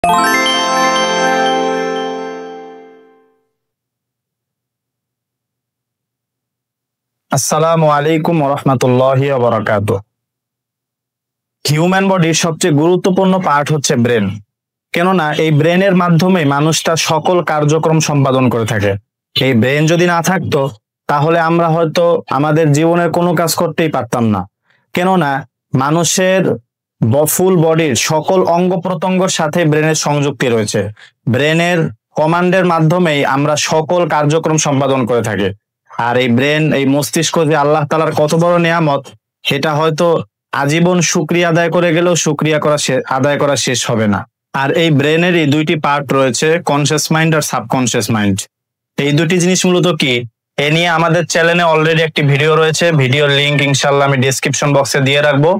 আসসালামু আলাইকুম ওয়া রাহমাতুল্লাহি ওয়া বারাকাতুহু। হিউম্যান বডির সবচেয়ে গুরুত্বপূর্ণ পার্ট হচ্ছে ব্রেন। কেননা এই ব্রেনের মাধ্যমে মানুষ তার সকল কার্যক্রম সম্পাদন করে থাকে। এই ব্রেন যদি না থাকতো তাহলে আমরা হয়তো আমাদের জীবনের কোনো কাজ করতেই পারতাম না। কেননা মানুষের ফুল বডির সকল অঙ্গ প্রত্যঙ্গের সাথে ব্রেনের সংযুক্তি রয়েছে। ব্রেনের কমান্ডের মাধ্যমেই আমরা সকল কার্যক্রম সম্পাদন করে থাকি। আর এই ব্রেন, এই মস্তিষ্ক যে আল্লাহ তাআলার কত বড় নিয়ামত, সেটা হয়তো আজীবন শুকরিয়া আদায় করে গেলেও শুকরিয়া আদায় করা শেষ হবে না। আর এই ব্রেনেরই দুইটি পার্ট রয়েছে, কনসিয়াস মাইন্ড আর সাবকনসিয়াস মাইন্ড। এই দুটি জিনিস মূলত কি, এ নিয়ে আমাদের চ্যানেলে অলরেডি একটি ভিডিও রয়েছে। ভিডিওর লিংক ইনশাআল্লাহ আমি ডেসক্রিপশন বক্সে দিয়ে রাখবো,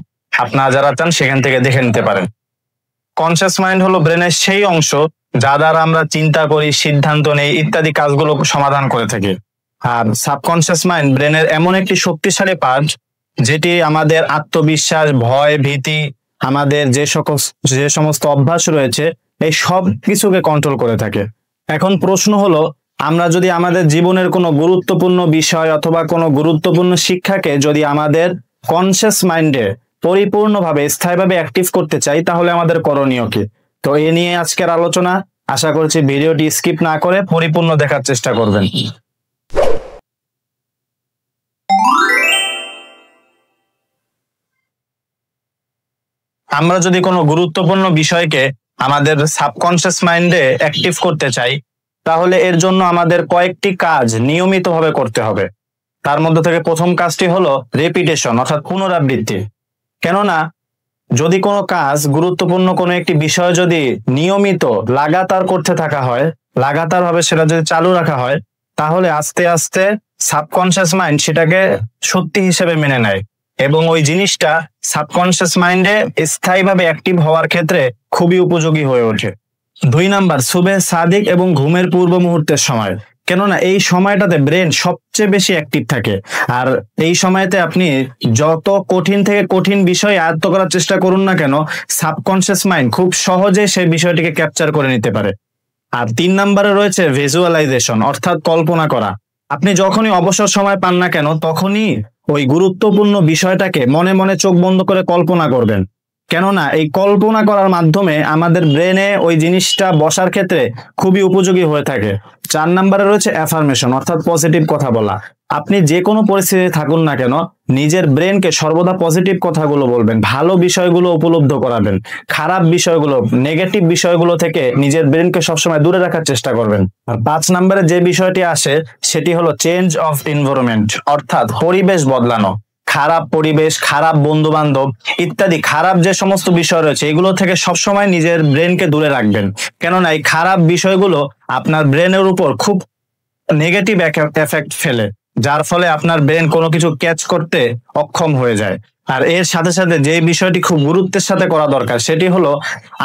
আপনারা যারা চান সেখান থেকে দেখে নিতে পারেন। কনসিয়াস মাইন্ড হলো ব্রেনের সেই অংশ যা দ্বারা আমরা চিন্তা করি, সিদ্ধান্ত নেই ইত্যাদি কাজগুলো সমাধান করে থাকি। আর সাবকনসিয়াস মাইন্ড ব্রেনের এমন একটি শক্তিশালী পার্ট যেটি আমাদের আত্মবিশ্বাস, ভয়, ভীতি, আমাদের যে সমস্ত অভ্যাস রয়েছে এই সব কিছুকে কন্ট্রোল করে থাকে। এখন প্রশ্ন হলো, আমরা যদি আমাদের জীবনের কোনো গুরুত্বপূর্ণ বিষয় অথবা কোনো গুরুত্বপূর্ণ শিক্ষাকে যদি আমাদের কনসিয়াস মাইন্ডে পরিপূর্ণভাবে স্থায়ীভাবে অ্যাক্টিভ করতে চাই তাহলে আমাদের করণীয় কি? তো এ নিয়ে আজকের আলোচনা। আশা করছি ভিডিওটি স্কিপ না করে পরিপূর্ণ দেখার চেষ্টা করবেন। আমরা যদি কোনো গুরুত্বপূর্ণ বিষয়কে আমাদের সাবকনসিয়াস মাইন্ডে অ্যাক্টিভ করতে চাই তাহলে এর জন্য আমাদের কয়েকটি কাজ নিয়মিতভাবে করতে হবে। তার মধ্যে থেকে প্রথম কাজটি হলো রেপিটেশন, অর্থাৎ পুনরাবৃত্তি। কেননা যদি কোনো কাজ, গুরুত্বপূর্ণ কোনো একটি বিষয় যদি নিয়মিত লাগাতার করতে থাকা হয়, লাগাতার ভাবে সেটা যদি চালু রাখা হয়, তাহলে আস্তে আস্তে সাবকনসিয়াস মাইন্ড সেটাকে সত্যি হিসেবে মেনে নেয় এবং ওই জিনিসটা সাবকনসিয়াস মাইন্ডে স্থায়ীভাবে অ্যাক্টিভ হওয়ার ক্ষেত্রে খুবই উপযোগী হয়ে ওঠে। 2 নাম্বার, সুবহে সাদিক এবং ঘুমের পূর্ব মুহূর্তের সময়। কেননা এই সময়টাতে ব্রেন সবচেয়ে বেশি অ্যাক্টিভ থাকে। আর এই সময়তে আপনি যত কঠিন থেকে কঠিন বিষয় আয়ত্ত করার চেষ্টা করুন না কেন, সাবকনসিয়াস মাইন্ড খুব সহজে সেই বিষয়টিকে ক্যাপচার করে নিতে পারে। আর 3 নাম্বারে রয়েছে ভিজুয়ালাইজেশন, অর্থাৎ কল্পনা করা। আপনি যখনই অবসর সময় পান না কেন তখনই ওই গুরুত্বপূর্ণ বিষয়টাকে মনে মনে চোখ বন্ধ করে কল্পনা করবেন। কেননা এই কল্পনা করার মাধ্যমে আমাদের ব্রেনে ওই জিনিসটা বসার ক্ষেত্রে খুবই উপযোগী হয়ে থাকে। 4 নাম্বারে রয়েছে অ্যাফার্মেশন, অর্থাৎ পজিটিভ কথা বলা। আপনি যে কোনো পরিস্থিতিতে থাকুন না কেন নিজের ব্রেনকে সর্বদা পজিটিভ কথাগুলো বলবেন, ভালো বিষয়গুলো উপলব্ধ করাবেন, খারাপ বিষয়গুলো, নেগেটিভ বিষয়গুলো থেকে নিজের ব্রেনকে সবসময় দূরে রাখার চেষ্টা করবেন। আর 5 নম্বরে যে বিষয়টি আসে সেটি হলো চেঞ্জ অফ এনভায়রনমেন্ট, অর্থাৎ পরিবেশ বদলানো। খারাপ পরিবেশ, খারাপ বন্ধু বান্ধব ইত্যাদি খারাপ যে সমস্ত বিষয় রয়েছে এগুলো থেকে সবসময় নিজের ব্রেনকে দূরে রাখবেন। কেননা এই খারাপ বিষয়গুলো আপনার ব্রেনের উপর খুব নেগেটিভ এফেক্ট ফেলে, যার ফলে আপনার ব্রেন কোনো কিছু ক্যাচ করতে অক্ষম হয়ে যায়। আর এর সাথে সাথে যে বিষয়টি খুব গুরুত্বের সাথে করা দরকার সেটি হলো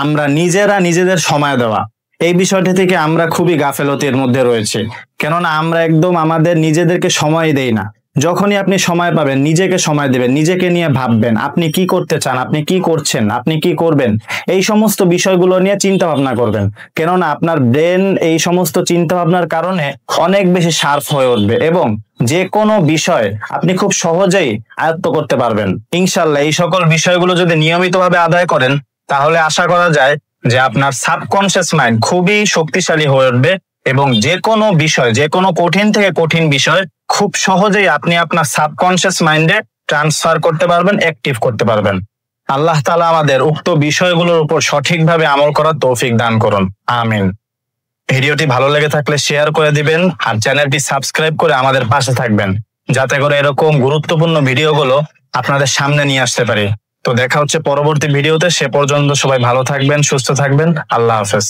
আমরা নিজেরা নিজেদের সময় দেওয়া। এই বিষয়টি থেকে আমরা খুবই গাফেলতির মধ্যে রয়েছে। কেননা আমরা একদম আমাদের নিজেদেরকে সময় দেই না। যখনই আপনি সময় পাবেন নিজেকে সময় দেবেন, নিজেকে নিয়ে ভাববেন আপনি কি করতে চান, আপনি কি করছেন, আপনি কি করবেন, এই সমস্ত বিষয়গুলো নিয়ে চিন্তা ভাবনা করবেন। কেননা আপনার ব্রেন এই সমস্ত চিন্তা ভাবনার কারণে অনেক বেশি শার্প হয়ে উঠবে এবং যে কোনো বিষয় আপনি খুব সহজেই আয়ত্ত করতে পারবেন ইনশাআল্লাহ। এই সকল বিষয়গুলো যদি নিয়মিতভাবে আদায় করেন তাহলে আশা করা যায় যে আপনার সাবকনসিয়াস মাইন্ড খুবই শক্তিশালী হয়ে উঠবে এবং যে কোনো বিষয়, যে কোনো কঠিন থেকে কঠিন বিষয় খুব সহজেই আপনি আপনার সাবকনসিয়াস মাইন্ডে ট্রান্সফার করতে পারবেন, অ্যাক্টিভ করতে পারবেন। আল্লাহ তাআলা আমাদের উক্ত বিষয়গুলোর উপর সঠিকভাবে আমল করার তৌফিক দান করুন, আমিন। ভিডিওটি ভালো লেগে থাকলে শেয়ার করে দিবেন আর চ্যানেলটি সাবস্ক্রাইব করে আমাদের পাশে থাকবেন যাতে করে এরকম গুরুত্বপূর্ণ ভিডিওগুলো আপনাদের সামনে নিয়ে আসতে পারি। তো দেখা হচ্ছে পরবর্তী ভিডিওতে। সে পর্যন্ত সবাই ভালো থাকবেন, সুস্থ থাকবেন। আল্লাহ হাফেজ।